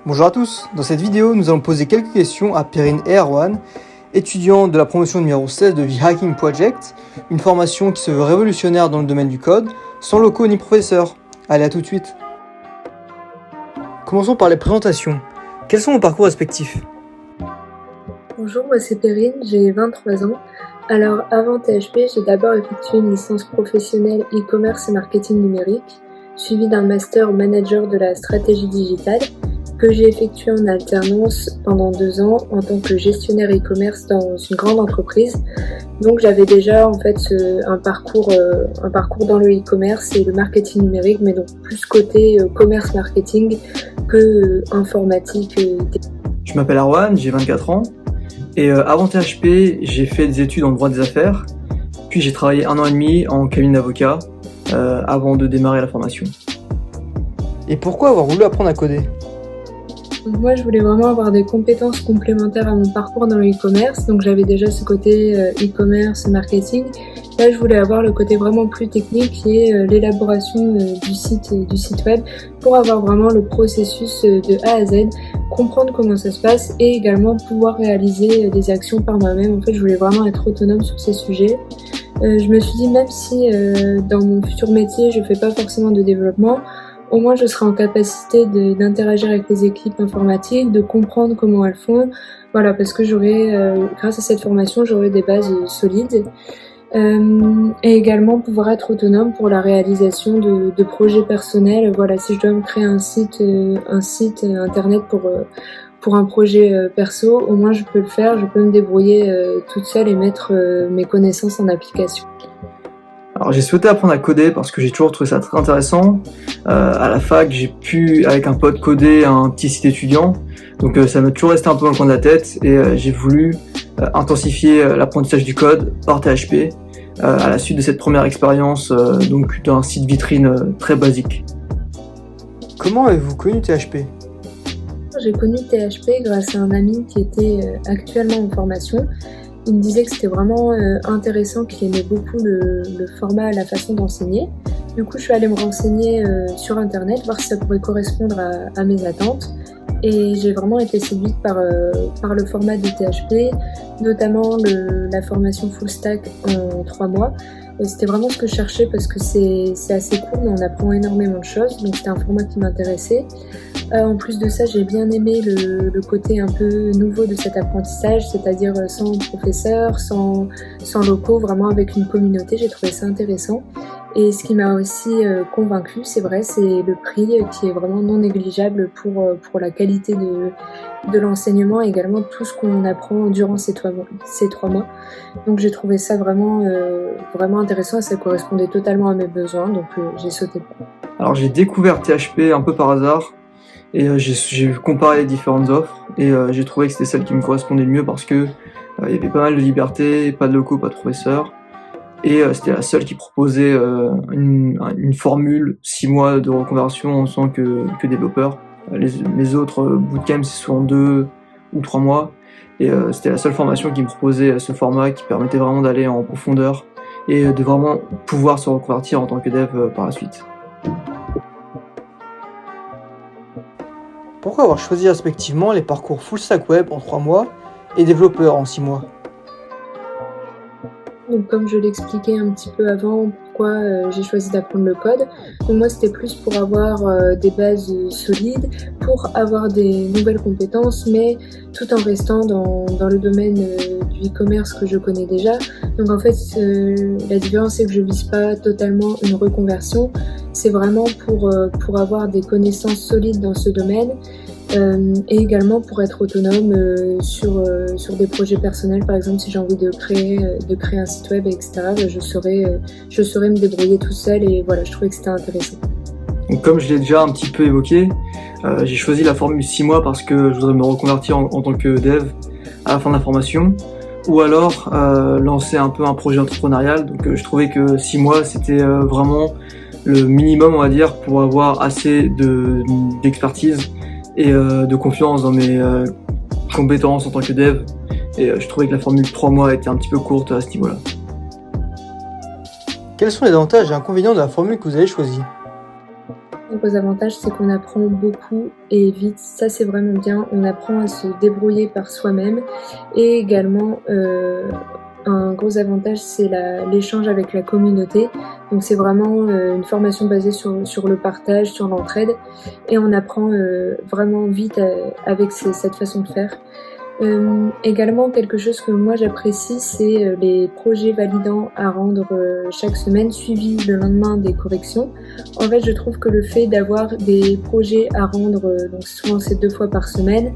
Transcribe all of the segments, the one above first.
Bonjour à tous, dans cette vidéo nous allons poser quelques questions à Perrine et Erwan, étudiants de la promotion numéro 16 de The Hacking Project, une formation qui se veut révolutionnaire dans le domaine du code, sans locaux ni professeurs. Allez, à tout de suite. Commençons par les présentations. Quels sont vos parcours respectifs? Bonjour, moi c'est Perrine, j'ai 23 ans. Alors avant THP, j'ai d'abord effectué une licence professionnelle e-commerce et marketing numérique, suivie d'un master manager de la stratégie digitale, que j'ai effectué en alternance pendant 2 ans en tant que gestionnaire e-commerce dans une grande entreprise. Donc j'avais déjà en fait un parcours dans le e-commerce et le marketing numérique, mais donc plus côté commerce marketing que informatique. Je m'appelle Erwan, j'ai 24 ans, et avant THP, j'ai fait des études en droit des affaires, puis j'ai travaillé 1 an et demi en cabinet d'avocat avant de démarrer la formation. Et pourquoi avoir voulu apprendre à coder? Moi, je voulais vraiment avoir des compétences complémentaires à mon parcours dans le e-commerce. Donc, j'avais déjà ce côté e-commerce, marketing. Là, je voulais avoir le côté vraiment plus technique qui est l'élaboration du site web pour avoir vraiment le processus de A à Z, comprendre comment ça se passe et également pouvoir réaliser des actions par moi-même. En fait, je voulais vraiment être autonome sur ces sujets. Je me suis dit, même si dans mon futur métier, je fais pas forcément de développement, au moins je serai en capacité d'interagir avec les équipes informatiques, de comprendre comment elles font. Voilà, parce que grâce à cette formation, j'aurai des bases solides. Et également pouvoir être autonome pour la réalisation de projets personnels. Voilà, si je dois me créer un site internet pour un projet perso, au moins je peux le faire, je peux me débrouiller toute seule et mettre mes connaissances en application. Alors j'ai souhaité apprendre à coder parce que j'ai toujours trouvé ça très intéressant. À la fac, j'ai pu, avec un pote, coder un petit site étudiant. Donc ça m'a toujours resté un peu dans le coin de la tête et j'ai voulu intensifier l'apprentissage du code par THP à la suite de cette première expérience donc d'un site vitrine très basique. Comment avez-vous connu THP? J'ai connu THP grâce à un ami qui était actuellement en formation. Il me disait que c'était vraiment intéressant, qu'il aimait beaucoup le format, la façon d'enseigner. Du coup, je suis allée me renseigner sur internet, voir si ça pourrait correspondre à mes attentes. Et j'ai vraiment été séduite par le format de THP, notamment la formation full stack en 3 mois. Et c'était vraiment ce que je cherchais parce que c'est assez cool, mais on apprend énormément de choses. Donc c'était un format qui m'intéressait. En plus de ça, j'ai bien aimé le côté un peu nouveau de cet apprentissage, c'est-à-dire sans professeur, sans locaux, vraiment avec une communauté. J'ai trouvé ça intéressant. Et ce qui m'a aussi convaincue, c'est vrai, c'est le prix qui est vraiment non négligeable pour la qualité de l'enseignement et également tout ce qu'on apprend durant ces 3 mois. Donc j'ai trouvé ça vraiment intéressant et ça correspondait totalement à mes besoins, donc j'ai sauté le pas. Alors j'ai découvert THP un peu par hasard et j'ai comparé les différentes offres et j'ai trouvé que c'était celle qui me correspondait le mieux parce que il y avait pas mal de liberté, pas de locaux, pas de professeurs. Et c'était la seule qui proposait une formule 6 mois de reconversion en tant que développeur. Les autres bootcamps, c'est souvent 2 ou 3 mois. Et c'était la seule formation qui me proposait ce format qui permettait vraiment d'aller en profondeur et de vraiment pouvoir se reconvertir en tant que dev par la suite. Pourquoi avoir choisi respectivement les parcours full stack web en 3 mois et développeur en 6 mois? Donc comme je l'expliquais un petit peu avant, pourquoi j'ai choisi d'apprendre le code. Donc moi c'était plus pour avoir des bases solides, pour avoir des nouvelles compétences, mais tout en restant dans le domaine du e-commerce que je connais déjà. Donc en fait la différence c'est que je vise pas totalement une reconversion, c'est vraiment pour avoir des connaissances solides dans ce domaine. Et également pour être autonome sur des projets personnels, par exemple si j'ai envie de créer un site web, etc. Je saurais me débrouiller tout seul et voilà, je trouvais que c'était intéressant. Donc, comme je l'ai déjà un petit peu évoqué, j'ai choisi la formule 6 mois parce que je voudrais me reconvertir en tant que dev à la fin de la formation ou alors lancer un peu un projet entrepreneurial. Donc je trouvais que 6 mois c'était vraiment le minimum, on va dire, pour avoir assez d'expertise et de confiance dans mes compétences en tant que dev. Et je trouvais que la formule 3 mois était un petit peu courte à ce niveau-là. Quels sont les avantages et inconvénients de la formule que vous avez choisie? Un gros avantage, c'est qu'on apprend beaucoup et vite. Ça, c'est vraiment bien. On apprend à se débrouiller par soi-même. Et également, un gros avantage, c'est l'échange avec la communauté. Donc c'est vraiment une formation basée sur le partage, sur l'entraide. Et on apprend vraiment vite avec cette façon de faire. Également quelque chose que moi j'apprécie, c'est les projets validants à rendre chaque semaine, suivis le lendemain des corrections. En fait, je trouve que le fait d'avoir des projets à rendre, donc souvent c'est 2 fois par semaine,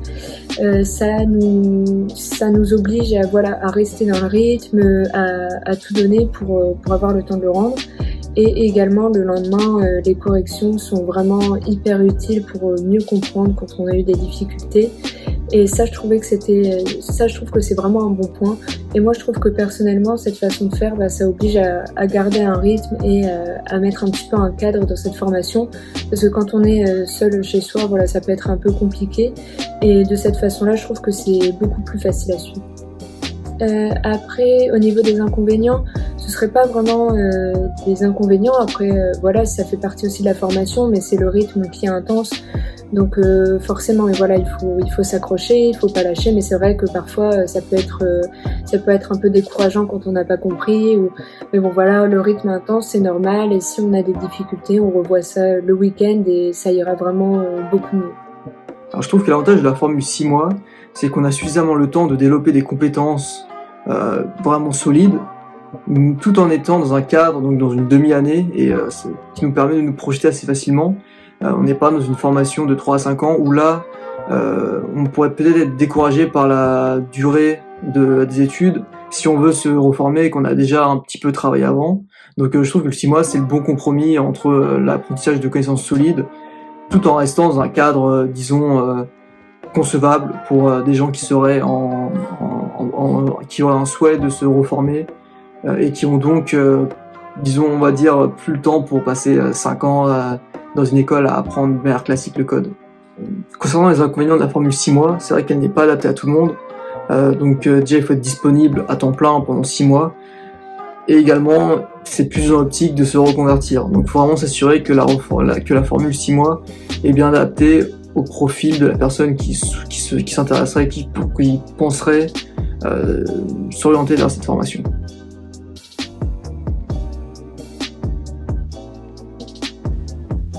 ça nous oblige à rester dans le rythme, à tout donner pour avoir le temps de le rendre. Et également le lendemain, les corrections sont vraiment hyper utiles pour mieux comprendre quand on a eu des difficultés. Et ça, je trouve que c'est vraiment un bon point. Et moi, je trouve que personnellement, cette façon de faire, ça oblige à garder un rythme et à mettre un petit peu un cadre dans cette formation. Parce que quand on est seul chez soi, ça peut être un peu compliqué. Et de cette façon-là, je trouve que c'est beaucoup plus facile à suivre. Après, au niveau des inconvénients, ce serait pas vraiment des inconvénients. Après, ça fait partie aussi de la formation, mais c'est le rythme qui est intense. Donc forcément, il faut s'accrocher, il faut pas lâcher. Mais c'est vrai que parfois, ça peut être un peu décourageant quand on n'a pas compris. Mais bon, voilà, le rythme intense, c'est normal. Et si on a des difficultés, on revoit ça le week-end et ça ira vraiment beaucoup mieux. Alors je trouve que l'avantage de la formule 6 mois, c'est qu'on a suffisamment le temps de développer des compétences vraiment solides, tout en étant dans un cadre, donc dans une demi-année, et qui nous permet de nous projeter assez facilement. On n'est pas dans une formation de 3 à 5 ans où là, on pourrait peut-être être découragé par la durée des études si on veut se reformer et qu'on a déjà un petit peu travaillé avant. Donc je trouve que le 6 mois, c'est le bon compromis entre l'apprentissage de connaissances solides, tout en restant dans un cadre, concevable pour des gens qui seraient qui auraient un souhait de se reformer et qui ont donc, on va dire, plus le temps pour passer 5 ans dans une école à apprendre de manière classique le code. Concernant les inconvénients de la formule 6 mois, c'est vrai qu'elle n'est pas adaptée à tout le monde. Déjà, il faut être disponible à temps plein pendant 6 mois. Et également, c'est plus dans l'optique de se reconvertir. Donc, il faut vraiment s'assurer que la formule 6 mois est bien adaptée au profil de la personne qui s'intéresserait, qui penserait s'orienter vers cette formation.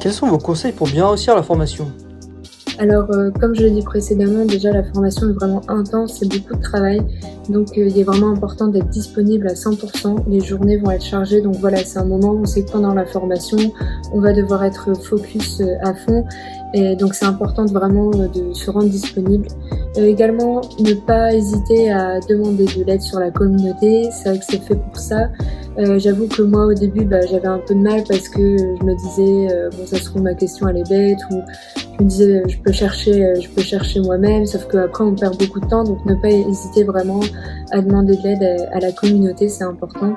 Quels sont vos conseils pour bien réussir la formation ? Alors, comme je l'ai dit précédemment, déjà la formation est vraiment intense, c'est beaucoup de travail, donc il est vraiment important d'être disponible à 100%. Les journées vont être chargées, donc voilà, c'est un moment où c'est que pendant la formation, on va devoir être focus à fond, et donc c'est important de se rendre disponible. Également, ne pas hésiter à demander de l'aide sur la communauté, c'est vrai que c'est fait pour ça. J'avoue que moi au début j'avais un peu de mal parce que je me disais ça se trouve ma question elle est bête, ou je me disais je peux chercher moi-même, sauf qu'après on perd beaucoup de temps, donc ne pas hésiter vraiment à demander de l'aide à la communauté, c'est important.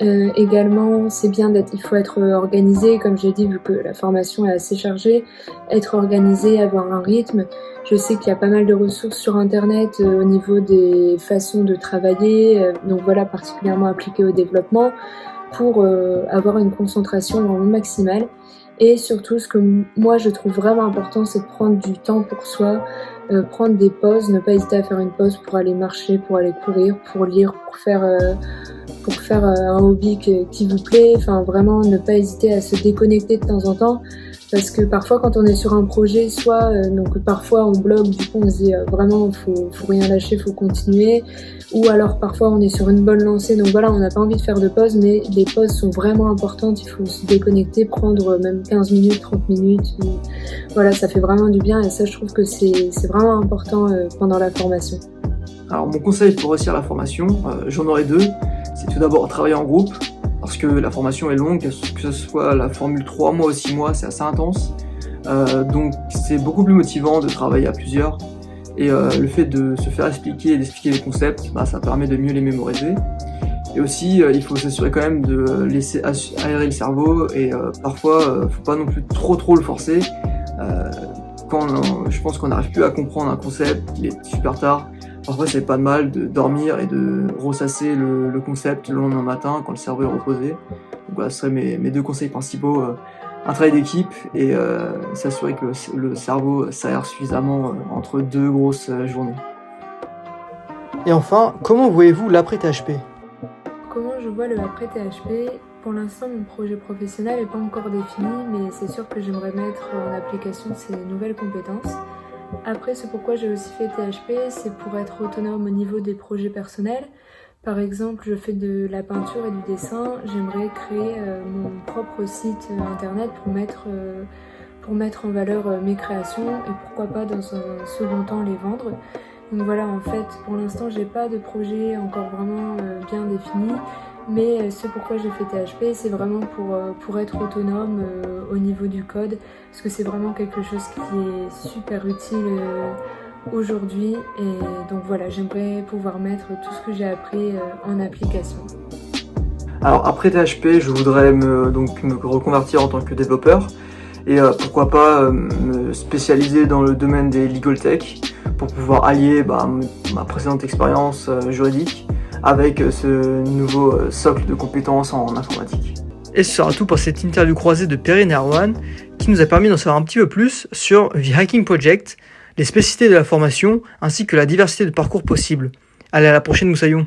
Également, il faut être organisé, comme j'ai dit, vu que la formation est assez chargée, être organisé, avoir un rythme. Je sais qu'il y a pas mal de ressources sur internet au niveau des façons de travailler, particulièrement appliquées au développement, pour avoir une concentration vraiment maximale. Et surtout, ce que moi je trouve vraiment important, c'est de prendre du temps pour soi, prendre des pauses, ne pas hésiter à faire une pause pour aller marcher, pour aller courir, pour lire, pour faire un hobby qui vous plaît. Enfin, vraiment, ne pas hésiter à se déconnecter de temps en temps. Parce que parfois, quand on est sur un projet, parfois on bloque, du coup on se dit vraiment, faut rien lâcher, faut continuer. Ou alors parfois on est sur une bonne lancée, donc voilà, on n'a pas envie de faire de pause, mais les pauses sont vraiment importantes, il faut se déconnecter, prendre même 15 minutes, 30 minutes. Voilà, ça fait vraiment du bien et ça, je trouve que c'est vraiment important pendant la formation. Alors mon conseil pour réussir la formation, j'en aurais deux. C'est tout d'abord travailler en groupe, parce que la formation est longue, que ce soit la formule 3 mois ou 6 mois, c'est assez intense. Donc c'est beaucoup plus motivant de travailler à plusieurs. Et le fait de se faire expliquer et d'expliquer les concepts, ça permet de mieux les mémoriser. Et aussi, il faut s'assurer quand même de laisser aérer le cerveau et parfois, faut pas non plus trop le forcer. Je pense qu'on n'arrive plus à comprendre un concept, qu'il est super tard. Parfois, c'est pas de mal de dormir et de ressasser le concept le lendemain matin quand le cerveau est reposé. Donc voilà, ce seraient mes deux conseils principaux un travail d'équipe et s'assurer que le cerveau s'aère suffisamment entre deux grosses journées. Et enfin, comment voyez-vous l'après-THP? Comment je vois le après THP? Pour l'instant, mon projet professionnel n'est pas encore défini, mais c'est sûr que j'aimerais mettre en application ces nouvelles compétences. Après, ce pourquoi j'ai aussi fait THP, c'est pour être autonome au niveau des projets personnels. Par exemple, je fais de la peinture et du dessin. J'aimerais créer mon propre site internet pour mettre en valeur mes créations et pourquoi pas dans un second temps les vendre. Donc voilà, en fait, pour l'instant, j'ai pas de projet encore vraiment bien défini, mais ce pourquoi j'ai fait THP, c'est vraiment pour être autonome au niveau du code, parce que c'est vraiment quelque chose qui est super utile aujourd'hui, et donc voilà, j'aimerais pouvoir mettre tout ce que j'ai appris en application. Alors après THP, je voudrais me reconvertir en tant que développeur et pourquoi pas me spécialiser dans le domaine des legal tech pour pouvoir allier ma précédente expérience juridique avec ce nouveau socle de compétences en informatique. Et ce sera tout pour cette interview croisée de Perrine et Erwan qui nous a permis d'en savoir un petit peu plus sur The Hacking Project, les spécificités de la formation ainsi que la diversité de parcours possibles. Allez, à la prochaine Moussaillon!